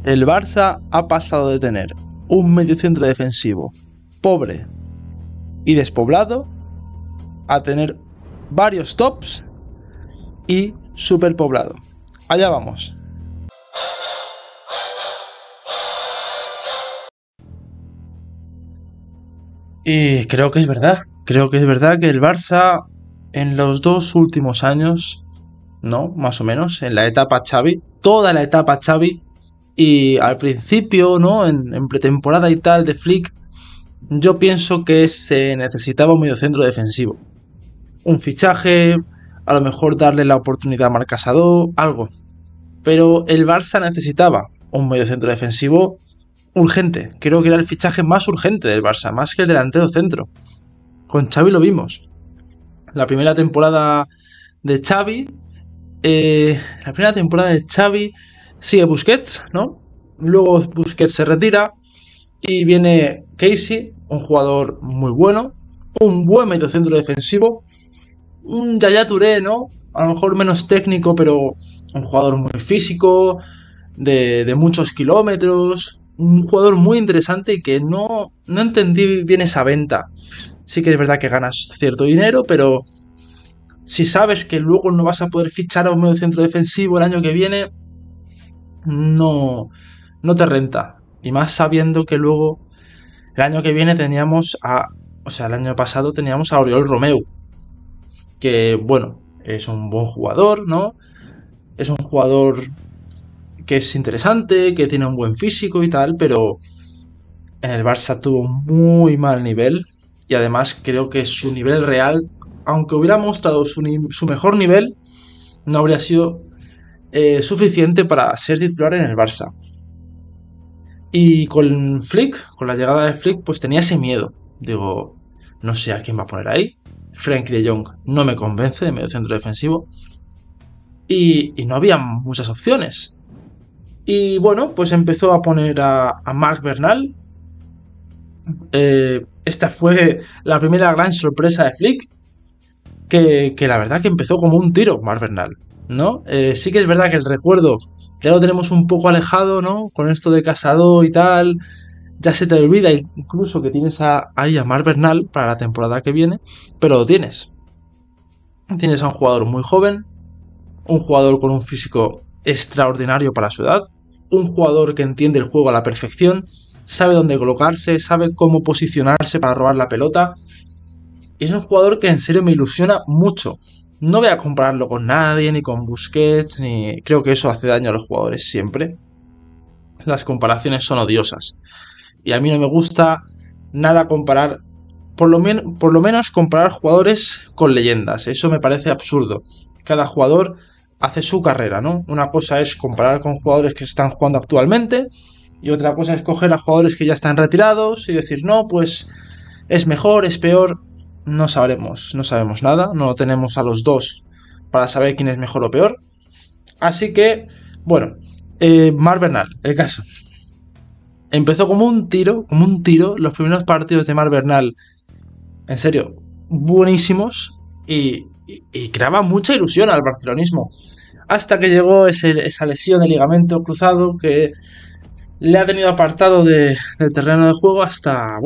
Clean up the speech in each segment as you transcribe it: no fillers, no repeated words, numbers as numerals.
El Barça ha pasado de tener un mediocentro defensivo pobre y despoblado a tener varios tops y superpoblado. Allá vamos. Y creo que es verdad que el Barça en los 2 últimos años, ¿no? Más o menos, en la etapa Xavi, toda la etapa Xavi, y al principio, ¿no? En pretemporada y tal de Flick, yo pienso que se necesitaba un mediocentro defensivo. Un fichaje, a lo mejor darle la oportunidad a Marc Casado, algo. Pero el Barça necesitaba un mediocentro defensivo urgente. Creo que era el fichaje más urgente del Barça, más que el delantero centro. Con Xavi lo vimos. La primera temporada de Xavi, sigue Busquets, ¿no? Luego Busquets se retira y viene Casey, un jugador muy bueno, un buen mediocentro defensivo, un Yaya Touré, ¿no? A lo mejor menos técnico, pero un jugador muy físico, de muchos kilómetros, un jugador muy interesante y que no entendí bien esa venta. Sí que es verdad que ganas cierto dinero, pero si sabes que luego no vas a poder fichar a un mediocentro defensivo el año que viene, no te renta. Y más sabiendo que luego el año que viene el año pasado teníamos a Oriol Romeu, que bueno, es un buen jugador, ¿no? Es un jugador que es interesante, que tiene un buen físico y tal, pero en el Barça tuvo un muy mal nivel y además creo que su nivel real, aunque hubiera mostrado su mejor nivel, no habría sido suficiente para ser titular en el Barça. Y con Flick, con la llegada de Flick, pues tenía ese miedo. Digo, no sé a quién va a poner ahí. Frenkie de Jong no me convence de medio centro defensivo. Y no había muchas opciones. Y bueno, pues empezó a poner a Marc Bernal. Esta fue la primera gran sorpresa de Flick. Que la verdad que empezó como un tiro Marc Bernal, ¿no? Sí que es verdad que el recuerdo ya lo tenemos un poco alejado, ¿no? Con esto de Casado y tal, ya se te olvida incluso que tienes ahí a Marc Bernal para la temporada que viene, pero lo tienes. Tienes a un jugador muy joven, un jugador con un físico extraordinario para su edad, un jugador que entiende el juego a la perfección, sabe dónde colocarse, sabe cómo posicionarse para robar la pelota. Y es un jugador que en serio me ilusiona mucho. No voy a compararlo con nadie, ni con Busquets, ni... Creo que eso hace daño a los jugadores siempre. Las comparaciones son odiosas. Y a mí no me gusta nada comparar... Por lo menos comparar jugadores con leyendas. Eso me parece absurdo. Cada jugador hace su carrera, ¿no? Una cosa es comparar con jugadores que están jugando actualmente, y otra cosa es coger a jugadores que ya están retirados y decir, no, pues es mejor, es peor. No sabemos nada, no tenemos a los dos para saber quién es mejor o peor. Así que, bueno, Marc Bernal, el caso. Empezó como un tiro, los primeros partidos de Marc Bernal, en serio, buenísimos, y creaba mucha ilusión al barcelonismo. Hasta que llegó esa lesión de ligamento cruzado que le ha tenido apartado del terreno de juego hasta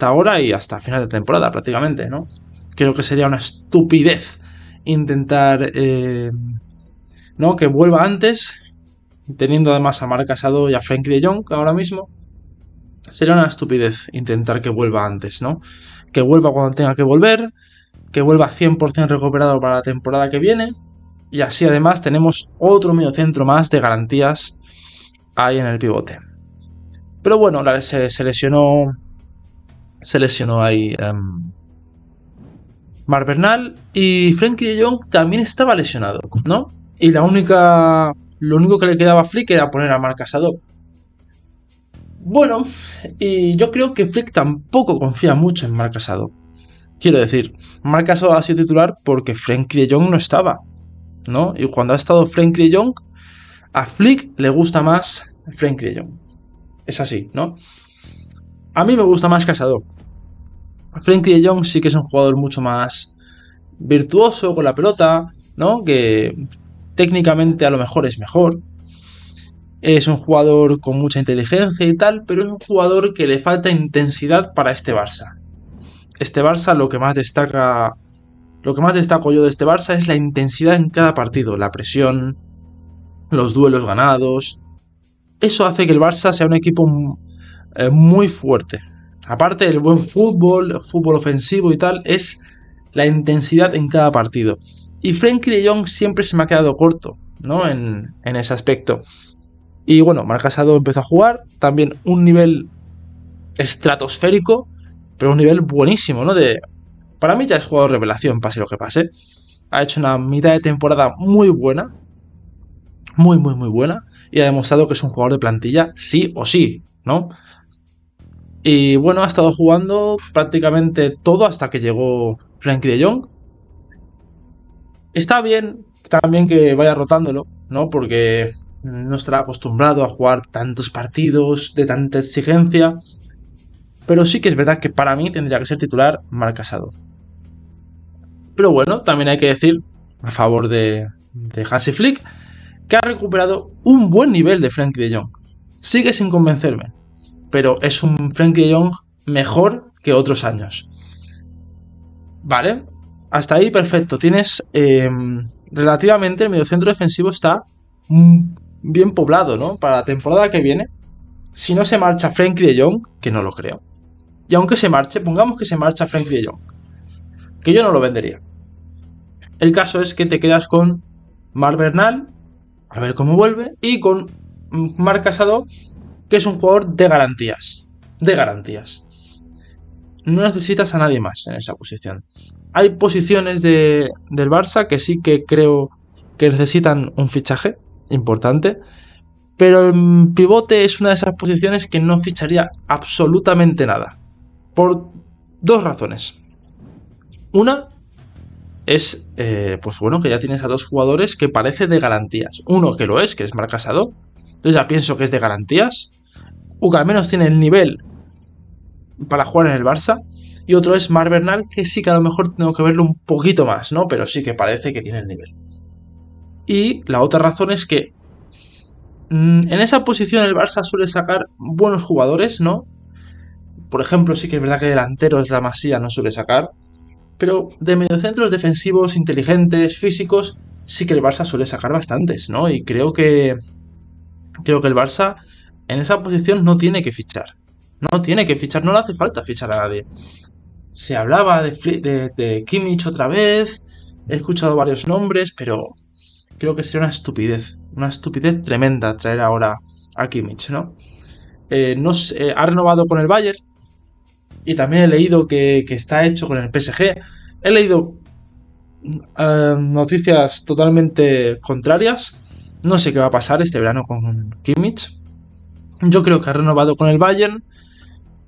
ahora y hasta final de temporada prácticamente, ¿no? Creo que sería una estupidez intentar ¿no? que vuelva antes, teniendo además a Marc Casado y a Frenkie de Jong ahora mismo. Sería una estupidez intentar que vuelva antes, ¿no? Que vuelva cuando tenga que volver, que vuelva 100% recuperado para la temporada que viene, y así además tenemos otro mediocentro más de garantías ahí en el pivote. Pero bueno, se lesionó ahí Marc Bernal, y Frenkie de Jong también estaba lesionado, ¿no? Y lo único que le quedaba a Flick era poner a Marc Casado. Bueno, y yo creo que Flick tampoco confía mucho en Marc Casado. Quiero decir, Marc Casado ha sido titular porque Frenkie de Jong no estaba, ¿no? Y cuando ha estado Frenkie de Jong, a Flick le gusta más Frenkie de Jong. Es así, ¿no? A mí me gusta más Casado. Frenkie de Jong sí que es un jugador mucho más virtuoso con la pelota, ¿no? Que técnicamente a lo mejor es mejor. Es un jugador con mucha inteligencia y tal, pero es un jugador que le falta intensidad para este Barça. Este Barça lo que más destaco yo de este Barça es la intensidad en cada partido, la presión, los duelos ganados. Eso hace que el Barça sea un equipo muy fuerte. Aparte del buen fútbol, fútbol ofensivo y tal, es la intensidad en cada partido. Y Frenkie de Jong siempre se me ha quedado corto, ¿no? En ese aspecto. Y bueno, Marc Casado empezó a jugar, también un nivel estratosférico, pero un nivel buenísimo, ¿no? Para mí ya es jugador revelación, pase lo que pase. Ha hecho una mitad de temporada muy buena, muy buena, y ha demostrado que es un jugador de plantilla sí o sí, ¿no? Y bueno, ha estado jugando prácticamente todo hasta que llegó Frenkie de Jong. Está bien también que vaya rotándolo, ¿no? Porque no estará acostumbrado a jugar tantos partidos de tanta exigencia. Pero sí que es verdad que para mí tendría que ser titular Marc Casado. Pero bueno, también hay que decir, a favor de Hansi Flick, que ha recuperado un buen nivel de Frenkie de Jong. Sigue sin convencerme, pero es un Frenkie de Jong mejor que otros años. Vale, hasta ahí perfecto. Tienes relativamente el mediocentro defensivo está bien poblado, ¿no? Para la temporada que viene, si no se marcha Frenkie de Jong, que no lo creo, y aunque se marche, pongamos que se marcha Frenkie de Jong, que yo no lo vendería. El caso es que te quedas con Marc Bernal, a ver cómo vuelve, y con Marc Casado, que es un jugador de garantías. De garantías. No necesitas a nadie más en esa posición. Hay posiciones del Barça que sí que creo que necesitan un fichaje importante, pero el pivote es una de esas posiciones que no ficharía absolutamente nada. Por dos razones. Una es, pues bueno, que ya tienes a dos jugadores que parece de garantías. Uno que lo es, que es Marc Casado. Entonces ya pienso que es de garantías. O que al menos tiene el nivel para jugar en el Barça. Y otro es Marc Bernal, que sí que a lo mejor tengo que verlo un poquito más, ¿no? Pero sí que parece que tiene el nivel. Y la otra razón es que en esa posición el Barça suele sacar buenos jugadores, ¿no? Por ejemplo, sí que es verdad que delanteros la Masía no suele sacar. Pero de mediocentros defensivos, inteligentes, físicos, sí que el Barça suele sacar bastantes, ¿no? Y creo que el Barça en esa posición no tiene que fichar. No tiene que fichar, no le hace falta fichar a nadie. Se hablaba de Kimmich otra vez, he escuchado varios nombres, pero creo que sería una estupidez tremenda traer ahora a Kimmich, ¿no? Ha renovado con el Bayern y también he leído que está hecho con el PSG. He leído noticias totalmente contrarias. No sé qué va a pasar este verano con Kimmich. Yo creo que ha renovado con el Bayern,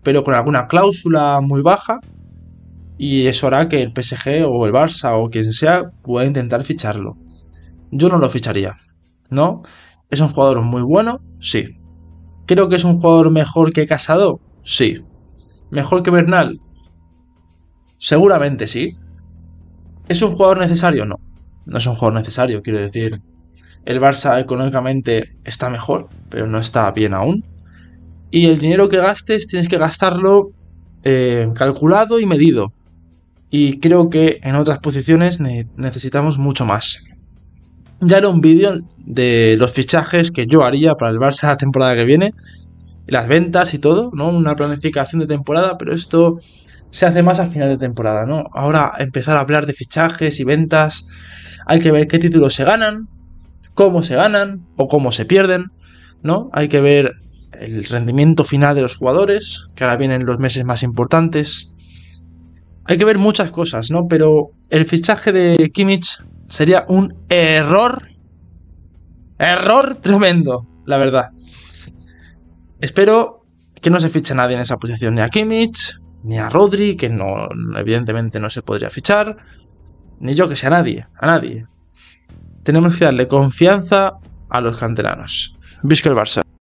pero con alguna cláusula muy baja. Y eso hará que el PSG o el Barça o quien sea pueda intentar ficharlo. Yo no lo ficharía, ¿no? ¿Es un jugador muy bueno? Sí. ¿Creo que es un jugador mejor que Casado? Sí. ¿Mejor que Bernal? Seguramente sí. ¿Es un jugador necesario? No. No es un jugador necesario, quiero decir. El Barça económicamente está mejor, pero no está bien aún. Y el dinero que gastes tienes que gastarlo calculado y medido. Y creo que en otras posiciones necesitamos mucho más. Ya era un vídeo de los fichajes que yo haría para el Barça la temporada que viene, las ventas y todo, ¿no? Una planificación de temporada, pero esto se hace más a final de temporada, ¿no? Ahora empezar a hablar de fichajes y ventas, hay que ver qué títulos se ganan, cómo se ganan o cómo se pierden, ¿no? Hay que ver el rendimiento final de los jugadores, que ahora vienen los meses más importantes. Hay que ver muchas cosas, ¿no? Pero el fichaje de Kimmich sería un error tremendo, la verdad. Espero que no se fiche nadie en esa posición, ni a Kimmich, ni a Rodri, que no, evidentemente no se podría fichar, ni yo que sé, a nadie. Tenemos que darle confianza a los canteranos. Visca el Barça.